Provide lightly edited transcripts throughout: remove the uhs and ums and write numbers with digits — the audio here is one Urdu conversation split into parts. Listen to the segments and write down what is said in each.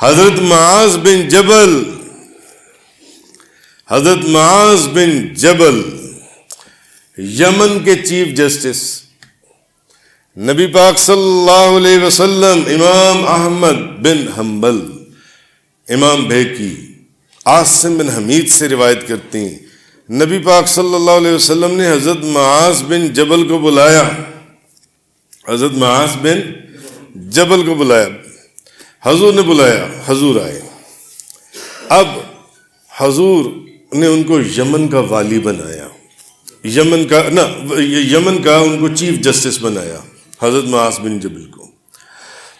حضرت معاذ بن جبل یمن کے چیف جسٹس، نبی پاک صلی اللہ علیہ وسلم، امام احمد بن حنبل، امام بہقی، عاصم بن حمید سے روایت کرتے ہیں، نبی پاک صلی اللہ علیہ وسلم نے حضرت معاذ بن جبل کو بلایا، حضرت معاذ بن جبل کو بلایا، حضور نے بلایا، حضور آئے۔ اب حضور نے ان کو یمن کا والی بنایا، یمن کا ان کو چیف جسٹس بنایا، حضرت معاذ بن جبل کو۔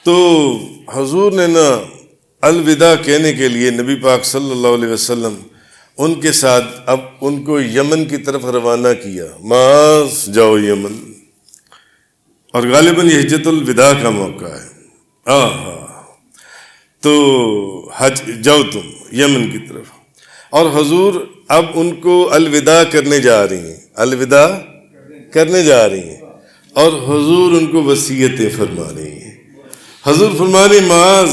تو حضور نے نا الوداع کہنے کے لیے نبی پاک صلی اللہ علیہ وسلم ان کے ساتھ اب ان کو یمن کی طرف روانہ کیا، معاذ جاؤ یمن، اور غالباً یہ حجۃ الوداع کا موقع ہے، تو حج جاؤ تم یمن کی طرف۔ اور حضور اب ان کو الوداع کرنے جا رہی ہیں، الوداع کرنے جا رہی ہیں، اور حضور ان کو وصیتیں فرما رہی ہیں۔ حضور فرما رہے ہیں معاذ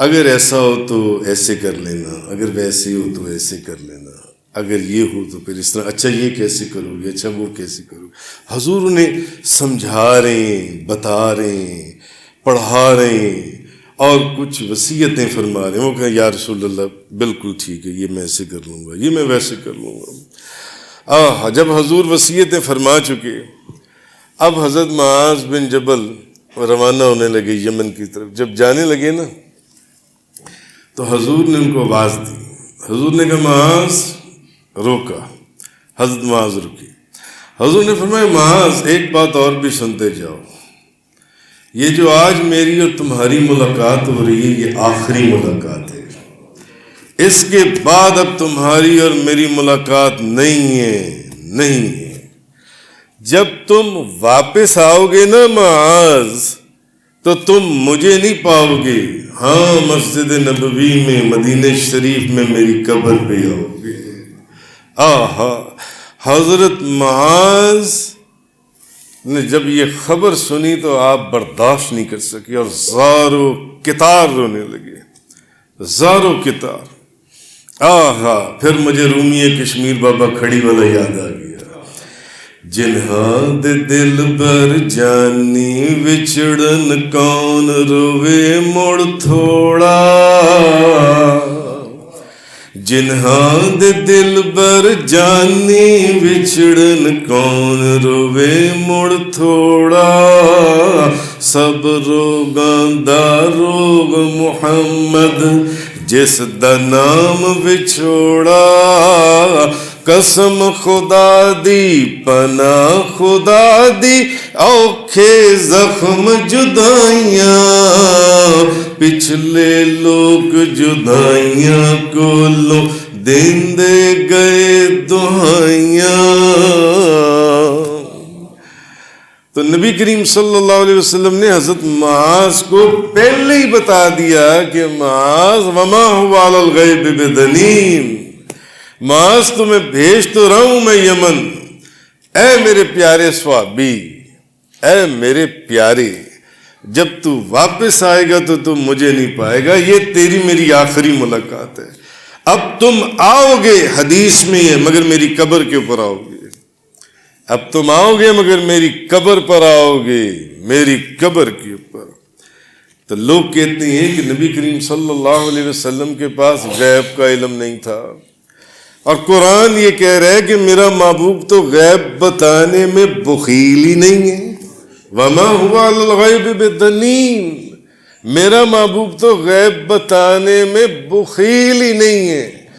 اگر ایسا ہو تو ایسے کر لینا، اگر ویسے ہو تو ایسے کر لینا، اگر یہ ہو تو پھر اس طرح، اچھا یہ کیسے کرو گے، اچھا وہ کیسے کرو۔ حضور انہیں سمجھا رہے ہیں، بتا رہے ہیں، پڑھا رہے ہیں، اور کچھ وصیتیں فرما رہے ہیں۔ وہ کہیں یا رسول اللہ بالکل ٹھیک ہے، یہ میں ایسے کر لوں گا، یہ میں ویسے کر لوں گا۔ جب حضور وصیتیں فرما چکے، اب حضرت معاذ بن جبل روانہ ہونے لگے یمن کی طرف۔ جب جانے لگے نا تو حضور نے ان کو آواز دی، حضور نے کہا معاذ، روکا، حضرت معاذ رکی۔ حضور نے فرمایا معاذ ایک بات اور بھی سنتے جاؤ، یہ جو آج میری اور تمہاری ملاقات ہو رہی ہے یہ آخری ملاقات ہے، اس کے بعد اب تمہاری اور میری ملاقات نہیں ہے۔ جب تم واپس آؤ گے نا معاذ تو تم مجھے نہیں پاؤ گے، ہاں مسجد نبوی میں، مدینہ شریف میں میری قبر پہ آؤ گے۔ حضرت معاذ نے جب یہ خبر سنی تو آپ برداشت نہیں کر سکے اور زارو کتار رونے لگے، زارو کتار۔ پھر مجھے رومی کشمیر بابا کھڑی والا یاد آ گیا، جنہاں دے دل بر جانی وچڑن کون روے مڑ تھوڑا، جنہاں دے دل بر جانی وچڑن کون روے مڑ تھوڑا، سب روگاں دا روگ محمد جس دا نام وچھوڑا، قسم خدا دی پناہ خدا دی اوکھے زخم جدائیاں، پچھلے لوگ جدائیاں کولوں دیندے گئے دہائیاں۔ تو نبی کریم صلی اللہ علیہ وسلم نے حضرت معاذ کو پہلے ہی بتا دیا کہ معاذ وما هو علی الغیب بدنین، معاذ تمہیں بھیج تو رہا ہوں میں یمن، اے میرے پیارے صحابی، اے میرے پیارے، جب تو واپس آئے گا تو تم مجھے نہیں پائے گا، یہ تیری میری آخری ملاقات ہے۔ اب تم آؤ گے، حدیث میں ہے، مگر میری قبر کے اوپر آؤ گے، اب تم آؤ گے مگر میری قبر پر آؤ گے، میری قبر کے اوپر۔ تو لوگ کہتے ہیں کہ نبی کریم صلی اللہ علیہ وسلم کے پاس غیب کا علم نہیں تھا، اور قرآن یہ کہہ رہا ہے کہ میرا محبوب تو غیب بتانے میں بخیل ہی نہیں ہے، وما هو علی الغیب بدنین، میرا محبوب تو غیب بتانے میں بخیل ہی نہیں ہے۔